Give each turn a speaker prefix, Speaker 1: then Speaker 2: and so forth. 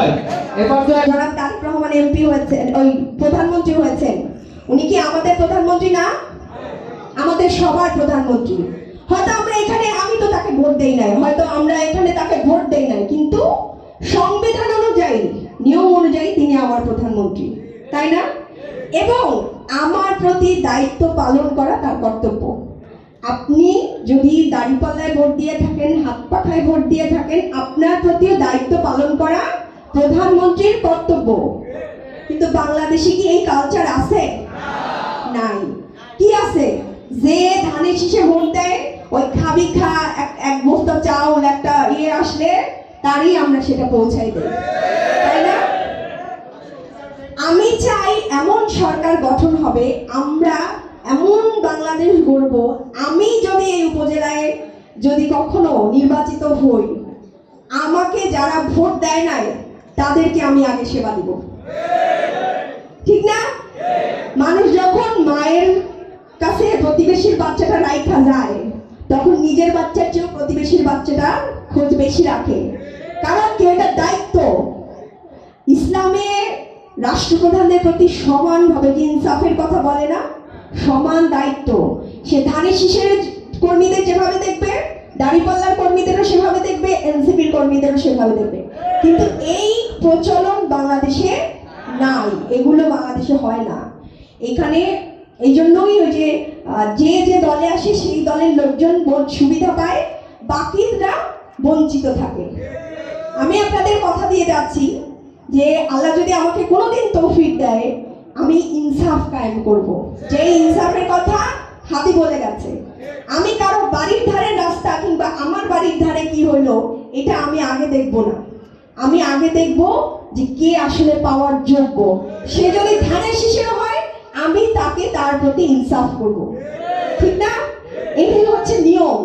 Speaker 1: ধন্যবাদ।
Speaker 2: এরপর জনাব তারেক রহমান এমপি হয়েছেন, ওই প্রধানমন্ত্রী হয়েছেন। উনি কি আমাদের প্রধানমন্ত্রী না? আমাদের সবার প্রধানমন্ত্রী। হয়তো আমরা এখানে, আমি তো তাকে ভোট দেই নাই, হয়তো আমরা এখানে তাকে ভোট দেই নাই, কিন্তু সংবিধান অনুযায়ী, নিয়ম অনুযায়ী তিনি আমার প্রধানমন্ত্রী, তাই না? এবং আমার প্রতি দায়িত্ব পালন করা তার কর্তব্য। আপনি যদি দাঁড়িপাল্লায় ভোট দিয়ে থাকেন, হাত পাখায় ভোট দিয়ে থাকেন, আপনার প্রতিও দায়িত্ব পালন করা প্রধানমন্ত্রীর কর্তব্য। কিন্তু বাংলাদেশে কি এই কালচার আছে? নাই। কি আছে? যে ধানের শীষে ভোট দেয়, ওই খাবি খা এক বস্তা চাউল একটা আসলে তারই আমরা সেটা পৌঁছাই দেই, তাই না? আমি চাই এমন সরকার গঠন হবে, আমরা এমন বাংলাদেশ গড়ব। আমি যদি এই উপজেলায় যদি কখনো নির্বাচিত হই, আমাকে যারা ভোট দেয় নাই তাদেরকে আমি আগে সেবা দিব, ঠিক না? মানুষ যখন মায়ের কাছে প্রতিবেশীর বাচ্চাটা রাইখা যায়, তখন নিজের বাচ্চার চেয়েও প্রতিবেশীর বাচ্চাটা খোঁজ বেশি রাখে, কারণ কি এটা দায়িত্ব। ইসলামে রাষ্ট্রপ্রধানদের প্রতি সমানভাবে, ইনসাফের কথা বলে না, সমান দায়িত্ব। সে ধানের শীষের কর্মীদের যেভাবে দেখবে, দাঁড়িপাল্লার কর্মীদেরও সেভাবে দেখবে, এনসিপির কর্মীদেরও সেভাবে দেখবে। কিন্তু এই প্রচলন বাংলাদেশে নাই, এগুলো বাংলাদেশে হয় না। এখানে এই জন্যই ওই যে যে দলে আসে সেই দলের লোকজন সুবিধা পায়, বাকিরা বঞ্চিত থাকে। আমি আপনাদের কথা দিয়ে যাচ্ছি যে আল্লাহ যদি আমাকে কোনোদিন তৌফিক দেয়, আমি ইনসাফ কায়েম করব। যে ইনসাফের কথা হাদি বলে গেছে, আমি কারো বাড়ির ধারে রাস্তা কিংবা আমার বাড়ির ধারে কি হলো এটা আমি আগে দেখব না। আমি আগে দেখব যে কে আসলে পাওয়ার যোগ্য। সে যদি ধানের শীষের হয়, আমি তাকে তার প্রতি ইনসাফ করব, ঠিক না? এটাই হচ্ছে নিয়ম।